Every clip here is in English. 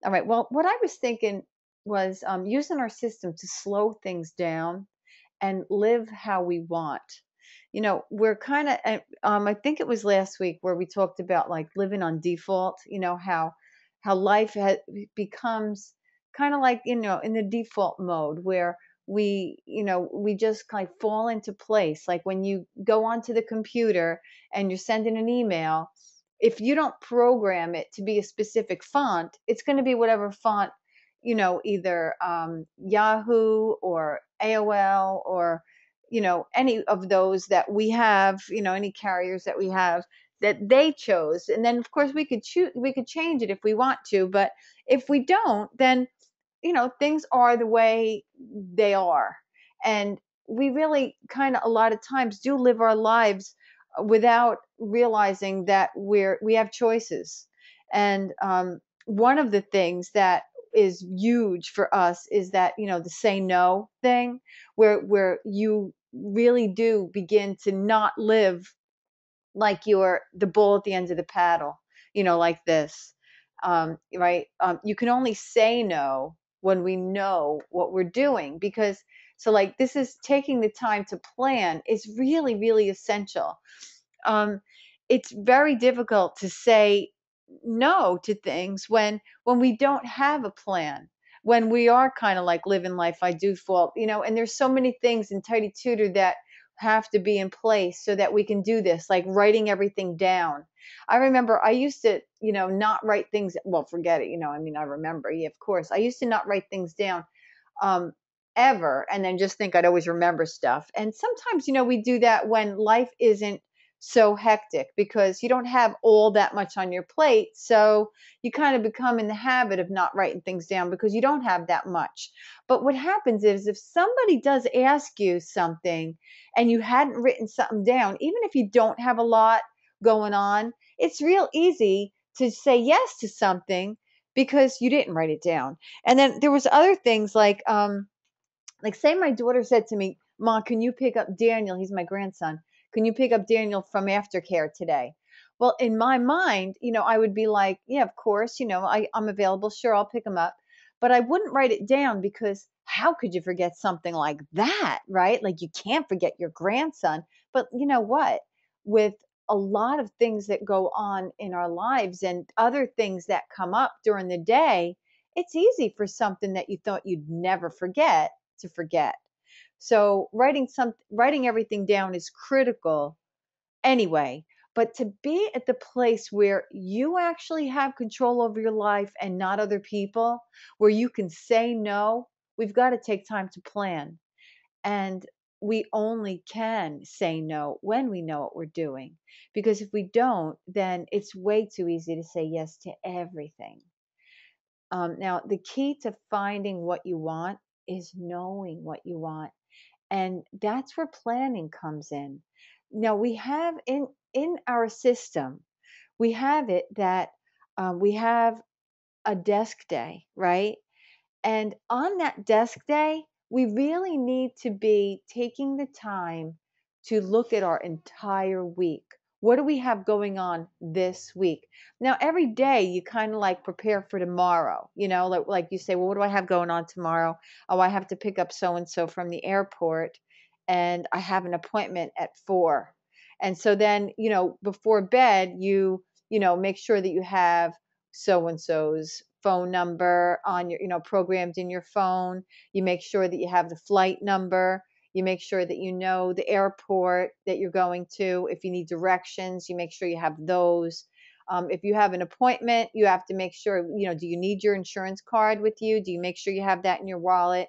All right. Well, what I was thinking was using our system to slow things down and live how we want. We're kind of, I think it was last week where we talked about like living on default, how life becomes kind of like, in the default mode where we just kind of fall into place. Like when you go onto the computer and you're sending an email, if you don't program it to be a specific font, it's going to be whatever font, either Yahoo or AOL or any of those that we have, any carriers that we have that they chose. And then of course we could change it if we want to, but if we don't, then things are the way they are. And we really kind of a lot of times do live our lives without realizing that we have choices. And one of the things that is huge for us is that the say no thing, where you really do begin to not live like you're the bull at the end of the paddle, like this. Right? You can only say no when we know what we're doing, because so like this is taking the time to plan is really, really essential. Um, it's very difficult to say no to things when we don't have a plan, when we are kind of like living life by default, and there's so many things in Tidy Tutor that have to be in place so that we can do this, like writing everything down. I remember I used to, not write things. Well, forget it. I mean, I remember, yeah, of course. I used to not write things down um, ever, and then just think I'd always remember stuff. And sometimes, we do that when life isn't so hectic because you don't have all that much on your plate. So you kind of become in the habit of not writing things down because you don't have that much. But what happens is if somebody does ask you something and you hadn't written something down, even if you don't have a lot going on, it's real easy to say yes to something because you didn't write it down. And then there was other things like say my daughter said to me, "Mom, can you pick up Daniel? He's my grandson. Can you pick up Daniel from aftercare today?" Well, in my mind, I would be like, "Yeah, of course, I'm available. Sure, I'll pick him up." But I wouldn't write it down because how could you forget something like that, right? Like you can't forget your grandson. But you know what? With a lot of things that go on in our lives and other things that come up during the day, it's easy for something that you thought you'd never forget to forget. So writing everything down is critical anyway, but to be at the place where you actually have control over your life and not other people, where you can say no, we've got to take time to plan. And we only can say no when we know what we're doing. Because if we don't, then it's way too easy to say yes to everything. Now, the key to finding what you want is knowing what you want, and that's where planning comes in. Now, we have in our system, we have it that we have a desk day, right? And on that desk day, we really need to be taking the time to look at our entire week. What do we have going on this week? Now, every day you kind of like prepare for tomorrow, like you say, well, what do I have going on tomorrow? Oh, I have to pick up so and so from the airport and I have an appointment at 4. And so then, before bed, make sure that you have so and so's phone number on your, programmed in your phone. You make sure that you have the flight number. You make sure that you know the airport that you're going to. If you need directions, you make sure you have those. If you have an appointment, you have to make sure, do you need your insurance card with you? Do you make sure you have that in your wallet?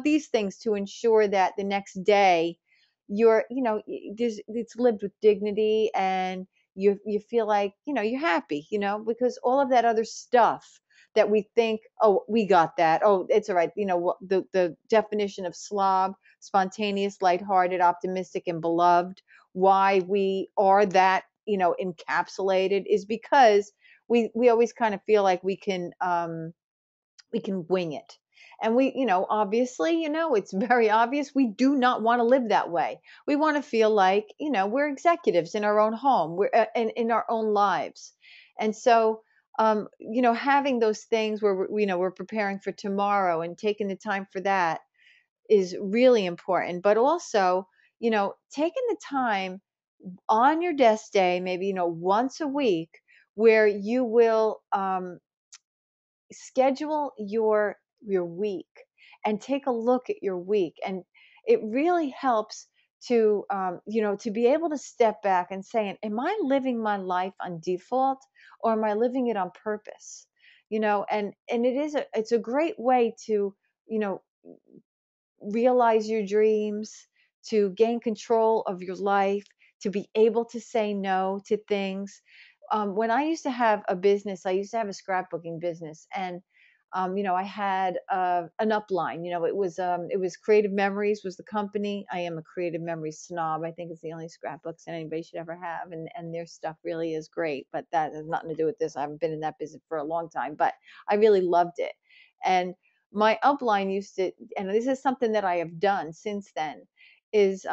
These things to ensure that the next day you're, it's lived with dignity and you feel like you're happy, because all of that other stuff that we think, oh, we got that, oh, it's all right, the definition of slob: spontaneous, lighthearted, optimistic, and beloved. Why we are that, encapsulated, is because we always kind of feel like we can wing it. And we, obviously, it's very obvious we do not want to live that way. We want to feel like, we're executives in our own home, we're in our own lives. And so having those things where we're preparing for tomorrow and taking the time for that is really important. But also, taking the time on your desk day, maybe, once a week, where you will schedule your week and take a look at your week. And it really helps to be able to step back and say, am I living my life on default, or am I living it on purpose? And it's a great way to you know realize your dreams, to gain control of your life, to be able to say no to things. When I used to have a business, I used to have a scrapbooking business, and I had an upline. It was Creative Memories was the company. I am a Creative Memories snob. I think it's the only scrapbooks that anybody should ever have, and their stuff really is great. But that has nothing to do with this. I haven't been in that business for a long time, but I really loved it. And my upline used to, and this is something that I have done since then, is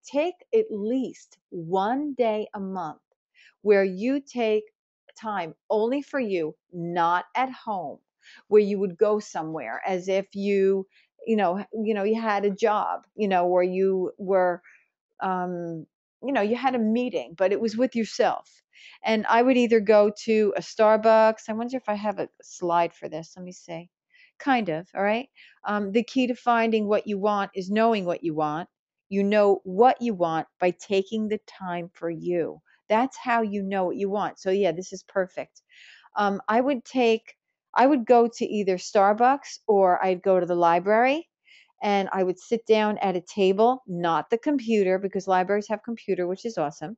take at least one day a month where you take time only for you, not at home, where you would go somewhere as if you had a job, where you were you had a meeting, but it was with yourself. And I would either go to a Starbucks. I wonder if I have a slide for this. Let me see. Kind of. All right. The key to finding what you want is knowing what you want. You know what you want by taking the time for you. That's how you know what you want. So, yeah, this is perfect. Um, I would take, I would go to either Starbucks or I'd go to the library, and I would sit down at a table, not the computer, because libraries have computer, which is awesome.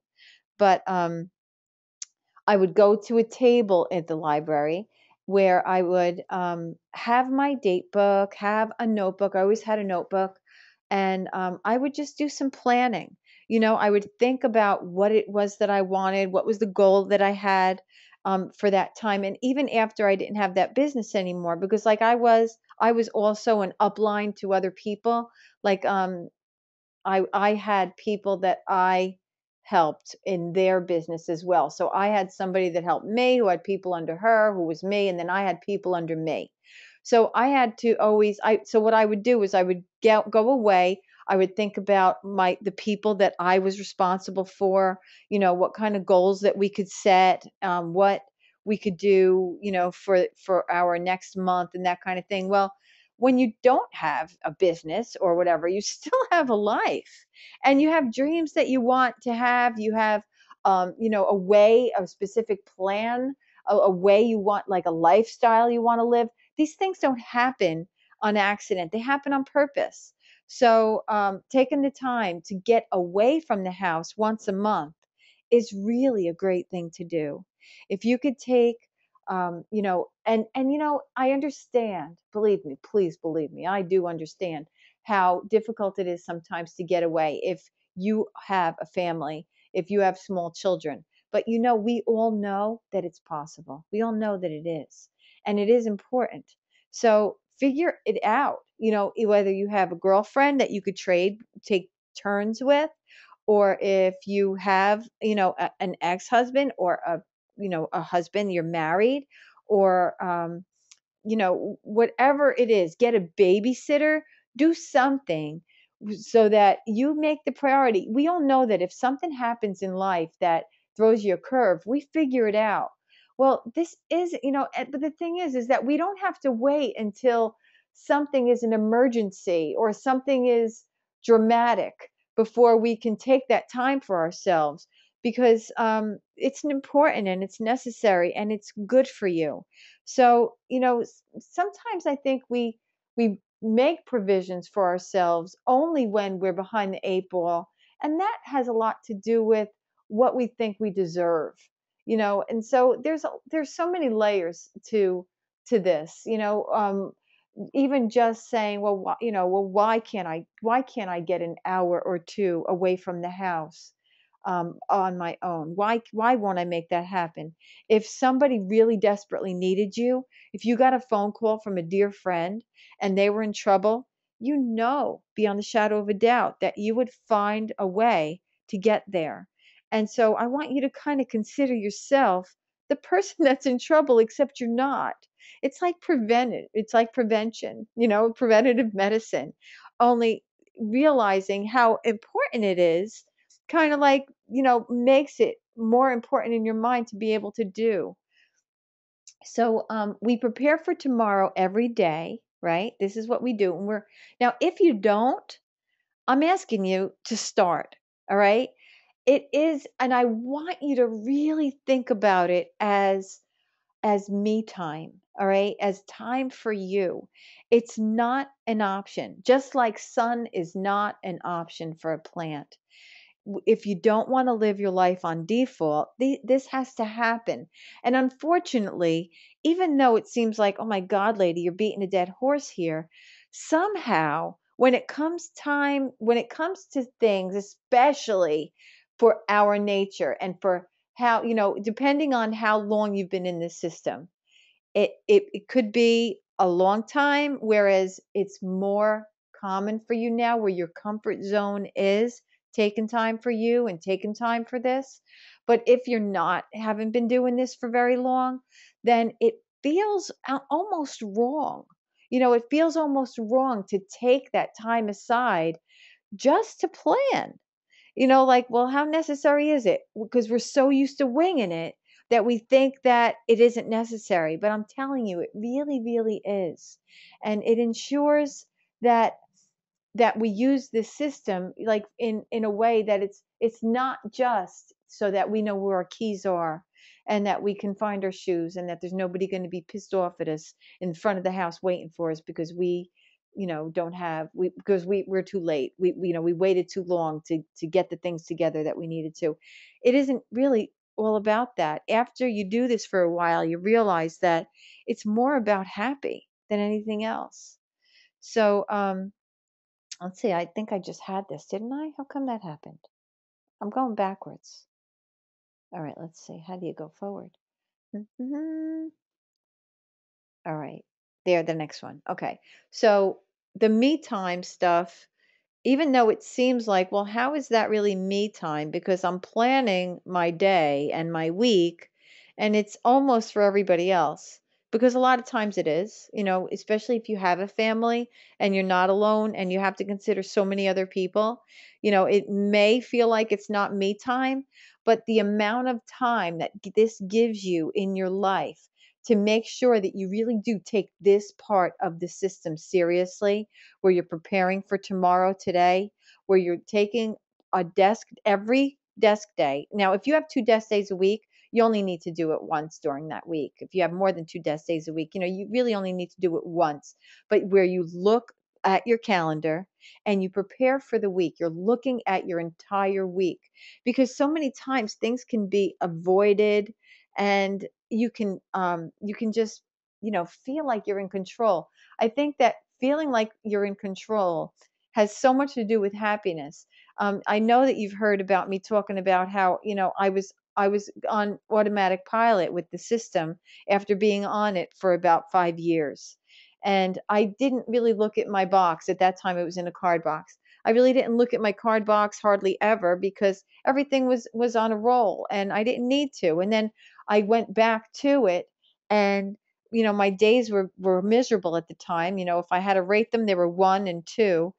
But I would go to a table at the library where I would have my date book, have a notebook. I always had a notebook, and I would just do some planning. I would think about what it was that I wanted, what was the goal that I had for that time, and even after I didn't have that business anymore, because like I was also an upline to other people. Like I had people that I helped in their business as well. So I had somebody that helped me, who had people under her, who was me, and then I had people under me. So I had to always I so what I would do is I would go away. I would think about the people that I was responsible for, what kind of goals that we could set, what we could do, for our next month and that kind of thing. Well, when you don't have a business or whatever, you still have a life, and you have dreams that you want to have. You have, a way, a specific plan, a way you want, like a lifestyle you want to live. These things don't happen on accident, they happen on purpose. So, taking the time to get away from the house once a month is really a great thing to do. If you could take and I understand, believe me, please believe me, I do understand how difficult it is sometimes to get away if you have a family, if you have small children. But we all know that it's possible. We all know that it is, and it is important. So figure it out. Whether you have a girlfriend that you could take turns with, or if you have, an ex-husband, or a husband, you're married, or whatever it is, get a babysitter, do something so that you make the priority. We all know that if something happens in life that throws you a curve, we figure it out. Well, this is, but the thing is that we don't have to wait until something is an emergency or something is dramatic before we can take that time for ourselves, because it's important and it's necessary and it's good for you. So, sometimes I think we make provisions for ourselves only when we're behind the eight ball, and that has a lot to do with what we think we deserve. And so there's so many layers to this. Even just saying, well, why can't I get an hour or two away from the house on my own? Why won't I make that happen? If somebody really desperately needed you, if you got a phone call from a dear friend and they were in trouble, beyond the shadow of a doubt that you would find a way to get there. And so I want you to kind of consider yourself the person that's in trouble, except you're not. It's like it's like prevention, preventative medicine. Only realizing how important it is kind of like, makes it more important in your mind to be able to do. So we prepare for tomorrow every day, right? This is what we do. And now, if you don't, I'm asking you to start. All right. It is, and I want you to really think about it as me time, all right? As time for you. It's not an option. Just like sun is not an option for a plant. If you don't want to live your life on default, this has to happen. And unfortunately, even though it seems like, oh my God, lady, you're beating a dead horse here, somehow when it comes to things, especially for our nature and for how, depending on how long you've been in this system, it could be a long time, whereas it's more common for you now where your comfort zone is taking time for you and taking time for this. But if you're not, haven't been doing this for very long, then it feels almost wrong. It feels almost wrong to take that time aside just to plan. Like, well, how necessary is it? Because we're so used to winging it that we think that it isn't necessary. But I'm telling you, it really, really is. And it ensures that we use this system like in a way that it's not just so that we know where our keys are and that we can find our shoes and that there's nobody going to be pissed off at us in front of the house waiting for us because we don't have because we're too late. We waited too long to get the things together that we needed to. It isn't really all about that. After you do this for a while, you realize that it's more about happy than anything else. So let's see, I think I just had this, didn't I? How come that happened? I'm going backwards. All right, let's see. How do you go forward? All right. There, the next one. Okay. So the me time stuff, even though it seems like, well, how is that really me time? Because I'm planning my day and my week, and it's almost for everybody else. Because a lot of times it is, especially if you have a family and you're not alone and you have to consider so many other people, it may feel like it's not me time, but the amount of time that this gives you in your life to make sure that you really do take this part of the system seriously, where you're preparing for tomorrow today, where you're taking a desk every desk day. Now, if you have 2 desk days a week, you only need to do it once during that week. If you have more than 2 desk days a week, you really only need to do it once. But where you look at your calendar and you prepare for the week, you're looking at your entire week because so many times things can be avoided and you can just feel like you're in control. I think that feeling like you're in control has so much to do with happiness. I know that you've heard about me talking about how I was on automatic pilot with the system after being on it for about 5 years. And I didn't really look at my box. At that time, it was in a card box. I really didn't look at my card box hardly ever because everything was on a roll and I didn't need to. And then I went back to it and my days were miserable at the time. If I had to rate them, they were 1 and 2,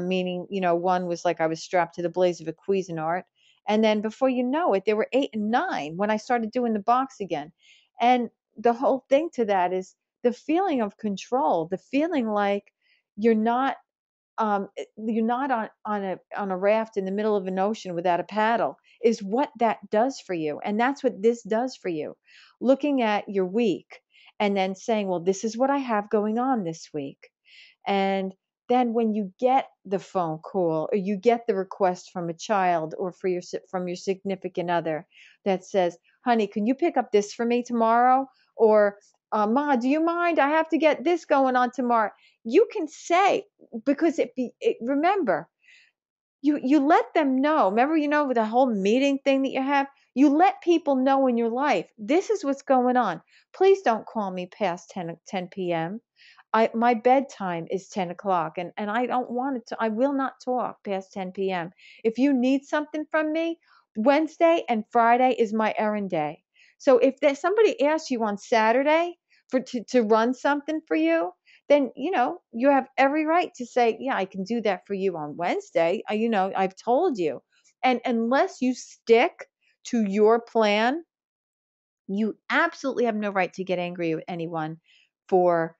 meaning, one was like I was strapped to the blaze of a Cuisinart. And then before you know it, there were 8 and 9 when I started doing the box again. And the whole thing to that is the feeling of control, the feeling like you're not on a raft in the middle of an ocean without a paddle is what that does for you. And that's what this does for you. Looking at your week and then saying, well, this is what I have going on this week. And then when you get the phone call or you get the request from a child or from your significant other that says, honey, can you pick up this for me tomorrow? Or Ma, do you mind? I have to get this going on tomorrow. You can say, because remember, you let them know. Remember, with the whole meeting thing that you have, you let people know in your life, this is what's going on. Please don't call me past 10 p.m. My bedtime is 10 o'clock and I don't want it to, I will not talk past 10 p.m. If you need something from me, Wednesday and Friday is my errand day. So if there's somebody asks you on Saturday to run something for you, then you have every right to say, yeah, I can do that for you on Wednesday. I've told you. And unless you stick to your plan, you absolutely have no right to get angry with anyone for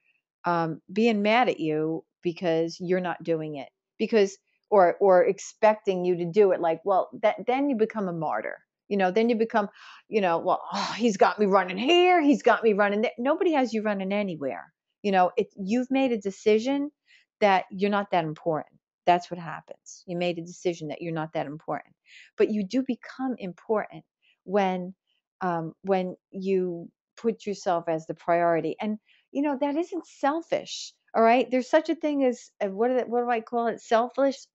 being mad at you because you're not doing it, because or expecting you to do it. Like, well, that then you become a martyr. Then you become, well, oh, he's got me running here, he's got me running there. Nobody has you running anywhere. You've made a decision that you're not that important. That's what happens. You made a decision that you're not that important, but you do become important when you put yourself as the priority. And that isn't selfish. All right, there's such a thing as what do I call it? Selfless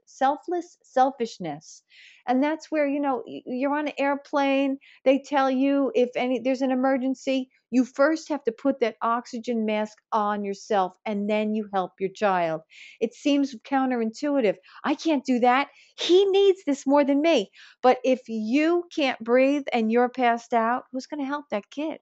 selfishness. And that's where you're on an airplane. They tell you if there's an emergency, you first have to put that oxygen mask on yourself, and then you help your child. It seems counterintuitive. I can't do that. He needs this more than me. But if you can't breathe and you're passed out, who's going to help that kid?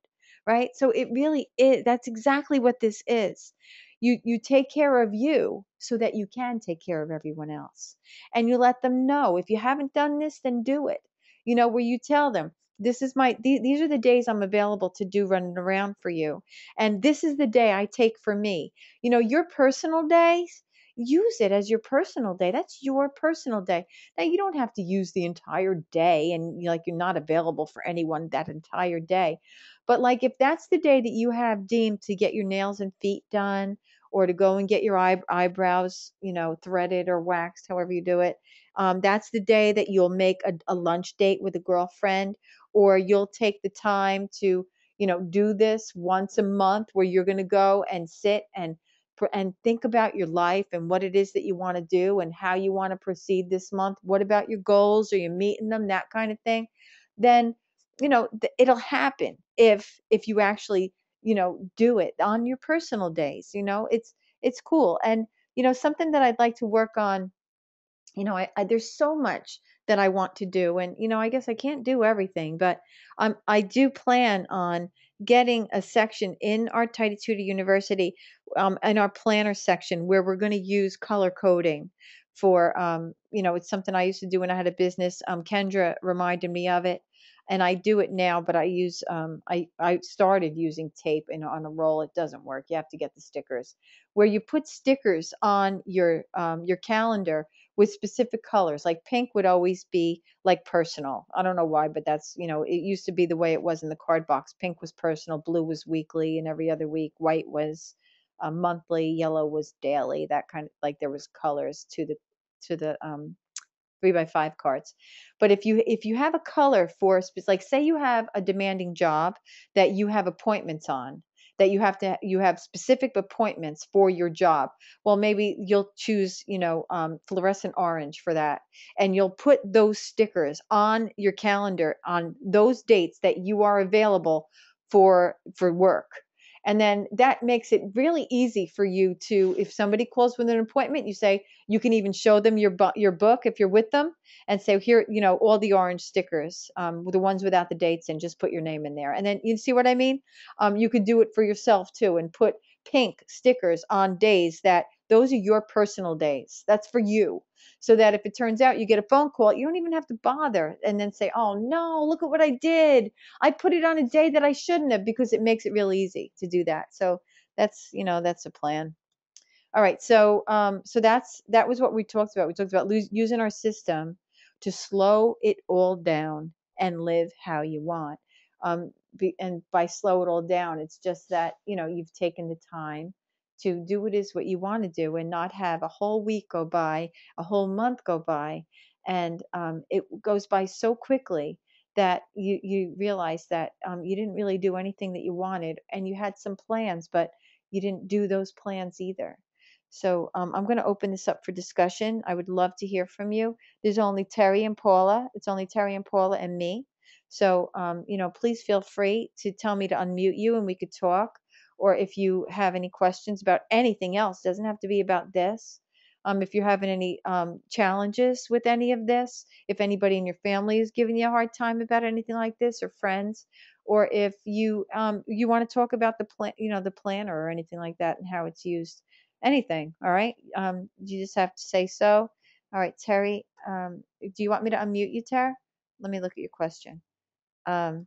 Right? So it really is, that's exactly what this is. You take care of you so that you can take care of everyone else. And you let them know, if you haven't done this, then do it. Where you tell them, these are the days I'm available to do running around for you. And this is the day I take for me. Your personal days, use it as your personal day. That's your personal day. Now, you don't have to use the entire day, and you're not available for anyone that entire day. But like, if that's the day that you have deemed to get your nails and feet done, or to go and get your eyebrows, threaded or waxed, however you do it, that's the day that you'll make a lunch date with a girlfriend, or you'll take the time to, do this once a month, where you're going to go and sit and think about your life and what it is that you want to do and how you want to proceed this month. What about your goals? Are you meeting them? That kind of thing. Then, it'll happen if you actually, do it on your personal days. It's cool. And, something that I'd like to work on, there's so much that I want to do, and I guess I can't do everything, but I do plan on getting a section in our Tidy Tutor University, in our planner section, where we're going to use color coding for, it's something I used to do when I had a business. Kendra reminded me of it, and I do it now, but I use, I started using tape on a roll. It doesn't work. You have to get the stickers, where you put stickers on your calendar with specific colors. Like pink would always be like personal. I don't know why, but that's, it used to be the way it was in the card box. Pink was personal, blue was weekly and every other week, white was monthly, yellow was daily, that kind of, like, there was colors to the 3x5 cards. But if you have a color for, like, say you have a demanding job that you have appointments on, that you have specific appointments for your job. Well, maybe you'll choose, fluorescent orange for that, and you'll put those stickers on your calendar on those dates that you are available for work. And then that makes it really easy for you to, if somebody calls with an appointment, you say, you can even show them your book if you're with them, and say, here, all the orange stickers, the ones without the dates, and just put your name in there. And then, you see what I mean? You could do it for yourself too, and put pink stickers on days that those are your personal days. That's for you. So that if it turns out you get a phone call, you don't even have to bother and then say, oh no, look at what I did. I put it on a day that I shouldn't have, because it makes it real easy to do that. So that's a plan. All right, so that was what we talked about. We talked about using our system to slow it all down and live how you want. And by slow it all down, it's just that you've taken the time to do what you want to do, and not have a whole week go by, a whole month go by, and it goes by so quickly that you realize that you didn't really do anything that you wanted, and you had some plans, but you didn't do those plans either. So I'm going to open this up for discussion. I would love to hear from you. There's only Terry and Paula. It's only Terry and Paula and me. So, please feel free to tell me to unmute you and we could talk. Or if you have any questions about anything else, doesn't have to be about this. If you're having any challenges with any of this, if anybody in your family is giving you a hard time about anything like this, or friends, or if you want to talk about the plan, the planner or anything like that and how it's used, anything. All right. You just have to say so. All right, Terry. Do you want me to unmute you, Tara? Let me look at your question. Um,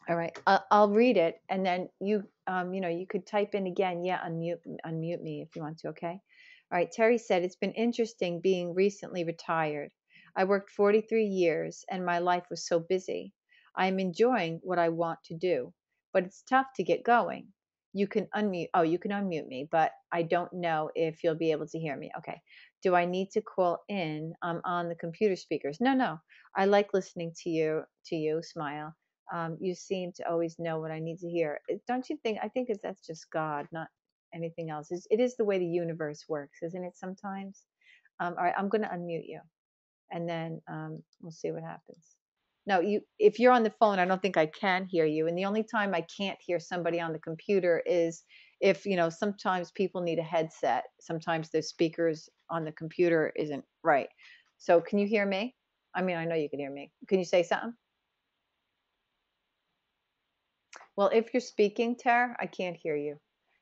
all right, I'll read it, and then you could type in again. Yeah, unmute me if you want to. Okay. All right. Terry said it's been interesting being recently retired. I worked 43 years, and my life was so busy. I am enjoying what I want to do, but it's tough to get going. You can unmute. Oh, you can unmute me, but I don't know if you'll be able to hear me. Okay. Do I need to call in? On the computer speakers. No, no. I like listening to you. To you, Smile. You seem to always know what I need to hear. Don't you think? I think that's just God, not anything else. It is the way the universe works, isn't it? Sometimes. All right, I'm going to unmute you, and then we'll see what happens. No, if you're on the phone, I don't think I can hear you. And the only time I can't hear somebody on the computer is if, sometimes people need a headset. Sometimes the speakers on the computer isn't right. So can you hear me? I mean, I know you can hear me. Can you say something? Well, if you're speaking, Tara, I can't hear you.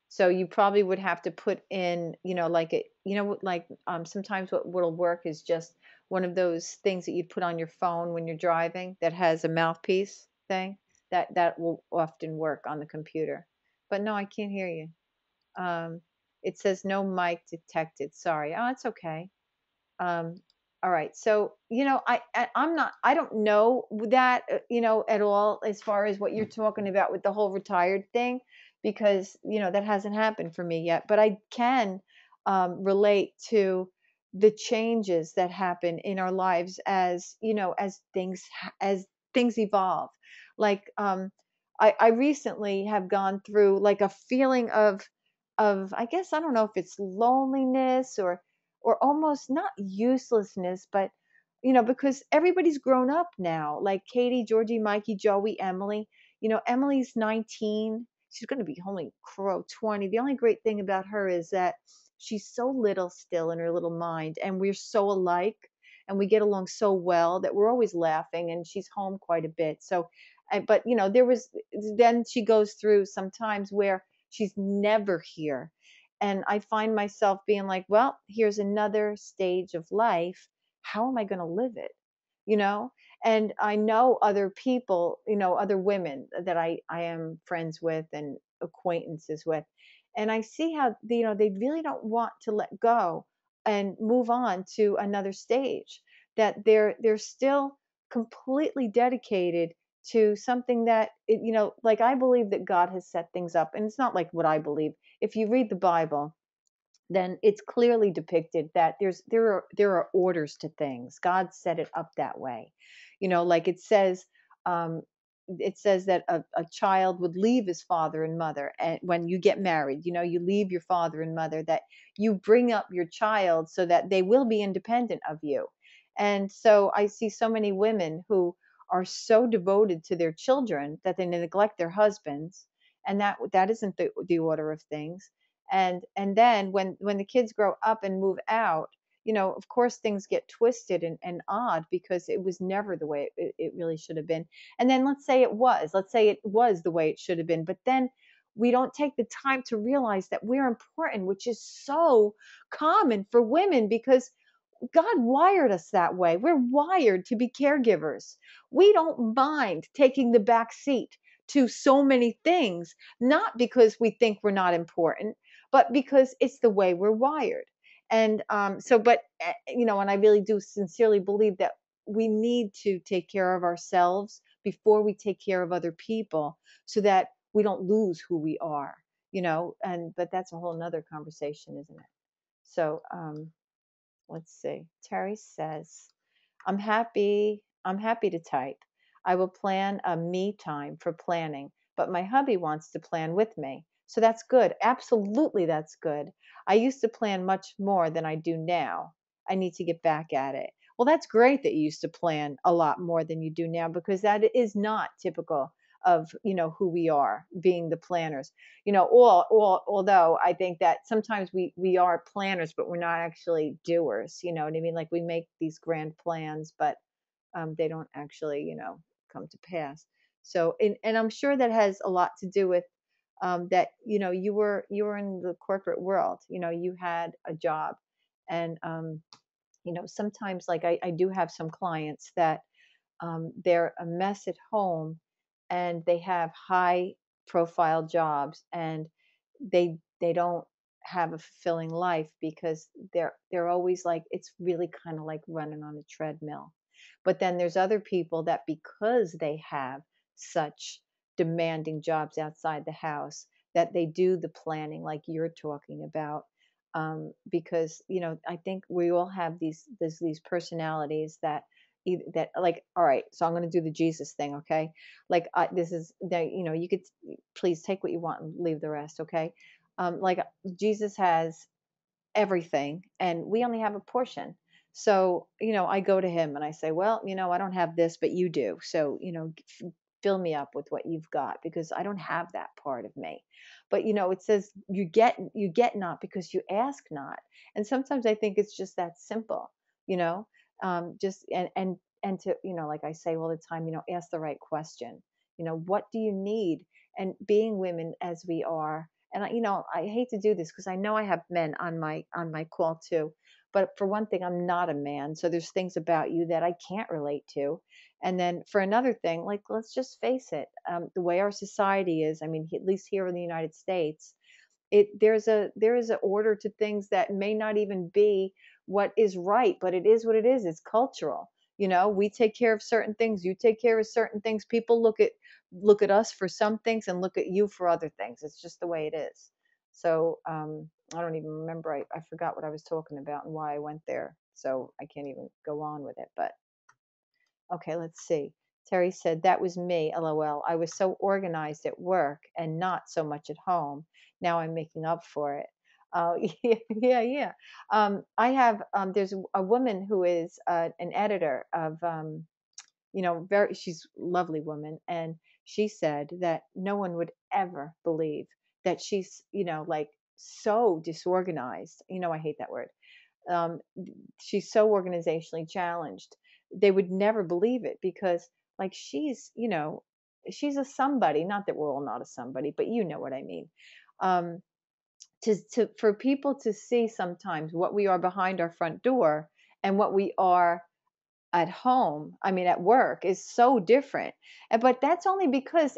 So you probably would have to put in, like sometimes what'll work is just one of those things that you put on your phone when you're driving that has a mouthpiece thing. That will often work on the computer. But no, I can't hear you. Um, it says no mic detected. Sorry. Oh, it's okay. Um, all right. So, I'm not, I don't know that, at all as far as what you're talking about with the whole retired thing, because, that hasn't happened for me yet. But I can relate to the changes that happen in our lives as, as things evolve. Like, I recently have gone through like a feeling I guess, I don't know if it's loneliness or almost not uselessness, but because everybody's grown up now, like Katie, Georgie, Mikey, Joey, Emily. Emily's 19. She's going to be holy crow 20. The only great thing about her is that she's so little still in her little mind, and we're so alike, and we get along so well that we're always laughing, and she's home quite a bit. So, but there was then she goes through some times where she's never here. And I find myself being like, well, here's another stage of life. How am I going to live it? You know? And I know other people, other women that I am friends with and acquaintances with. And I see how, they really don't want to let go and move on to another stage, that they're still completely dedicated to something that like I believe that God has set things up, and it's not like what I believe. If you read the Bible, then it's clearly depicted that there are orders to things. God set it up that way. Like um, it says that a child would leave his father and mother, and when you get married, you leave your father and mother, that you bring up your child so that they will be independent of you. And so I see so many women who are so devoted to their children that they neglect their husbands, and that isn't the order of things. And then when the kids grow up and move out, of course things get twisted and odd, because it was never the way it really should have been. And then let's say it was the way it should have been, but then we don't take the time to realize that we're important, which is so common for women, because God wired us that way. We're wired to be caregivers. We don't mind taking the back seat to so many things, not because we think we're not important, but because it's the way we're wired. And and I really do sincerely believe that we need to take care of ourselves before we take care of other people, so that we don't lose who we are, but that's a whole nother conversation, isn't it? So, let's see. Terry says, I'm happy to type. I will plan a me time for planning, but my hubby wants to plan with me. So that's good. Absolutely, that's good. I used to plan much more than I do now. I need to get back at it. Well, that's great that you used to plan a lot more than you do now, because that is not typical of, who we are, being the planners. Although I think that sometimes we are planners, but we're not actually doers. You know what I mean? Like, we make these grand plans, but they don't actually, come to pass. So, and I'm sure that has a lot to do with that, you were in the corporate world, you had a job. And sometimes, like, I do have some clients that they're a mess at home, and they have high profile jobs, and they don't have a fulfilling life because they're always like, it's really kind of like running on a treadmill. But then there's other people that, because they have such demanding jobs outside the house, that they do the planning like you're talking about. Because I think we all have these personalities that that, like, all right, so I'm going to do the Jesus thing, okay? Like, this is that, you could please take what you want and leave the rest, okay? Like, Jesus has everything, and we only have a portion. So, I go to him and I say, well, I don't have this, but you do. So, fill me up with what you've got, because I don't have that part of me. But, it says you get not because you ask not. And sometimes I think it's just that simple, you know, just, and to, like I say all the time, ask the right question. What do you need? And being women as we are, and I hate to do this because I know I have men on my call too. But for one thing, I'm not a man, so there's things about you that I can't relate to. And then for another thing, like, let's just face it, the way our society is. I mean, at least here in the United States, there is a order to things that may not even be what is right, but it is what it is. It's cultural. We take care of certain things, you take care of certain things. People look at us for some things and look at you for other things. It's just the way it is. So, I don't even remember. I forgot what I was talking about and why I went there, so I can't even go on with it. But okay, let's see. Terry said, that was me, LOL. I was so organized at work and not so much at home. Now I'm making up for it. Oh, yeah, yeah, yeah. There's a woman who is an editor of, she's a lovely woman. And she said that no one would ever believe that she's, like, so disorganized. I hate that word. um, she's so organizationally challenged. They would never believe it because, like, she's a somebody. Not that we're all not a somebody, but you know what I mean. Um, for people to see sometimes what we are behind our front door and what we are at home, I mean, at work, is so different. But that's only because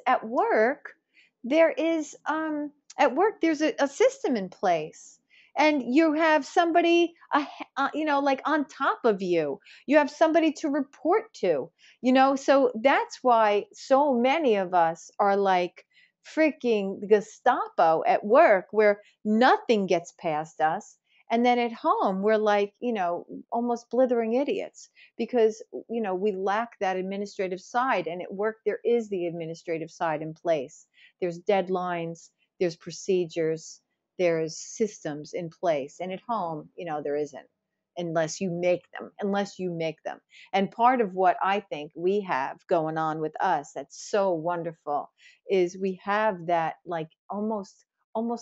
there is, at work, there's a system in place. And you have somebody, like, on top of you. You have somebody to report to, so that's why so many of us are like freaking Gestapo at work, where nothing gets past us. And then at home, we're like, almost blithering idiots because we lack that administrative side. And at work, there is the administrative side in place. There's deadlines, there's procedures, there's systems in place. And at home, there isn't, unless you make them. And part of what I think we have going on with us that's so wonderful is we have that, like, almost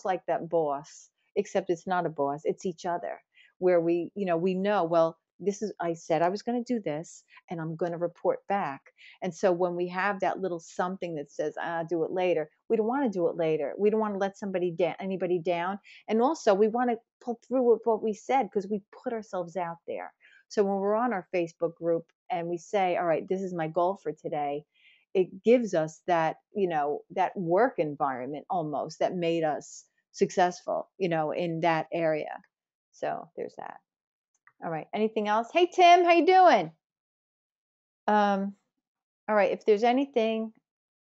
like that boss, except it's not a boss, it's each other, where we know, well, this is, I said I was going to do this, and I'm going to report back. And so when we have that little something that says, do it later, we don't want to do it later. We don't want to let anybody down. And also, we want to pull through with what we said because we put ourselves out there. So when we're on our Facebook group and we say, all right, this is my goal for today, it gives us that work environment almost that made us successful, in that area. So there's that. All right. Anything else? Hey, Tim, how you doing? Um, all right. If there's anything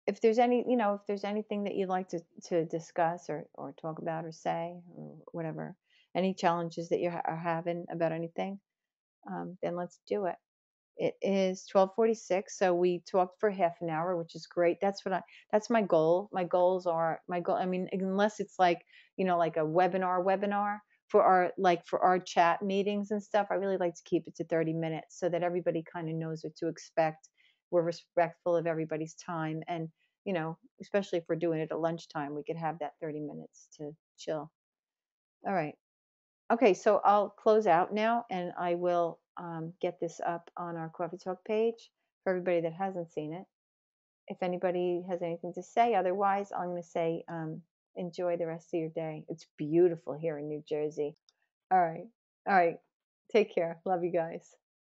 that you'd like to discuss or talk about or say or whatever, any challenges that you are having about anything, then let's do it. It is 12:46, so we talked for half an hour, which is great. That's my goal. My goal. I mean, unless it's like, like a webinar for our chat meetings and stuff, I really like to keep it to 30 minutes so that everybody kind of knows what to expect. We're respectful of everybody's time, and especially if we're doing it at lunchtime, we could have that 30 minutes to chill. All right. Okay, so I'll close out now, and I will get this up on our Coffee Talk page for everybody that hasn't seen it. if anybody has anything to say, otherwise, I'm going to say enjoy the rest of your day. It's beautiful here in New Jersey. All right. All right. Take care. Love you guys.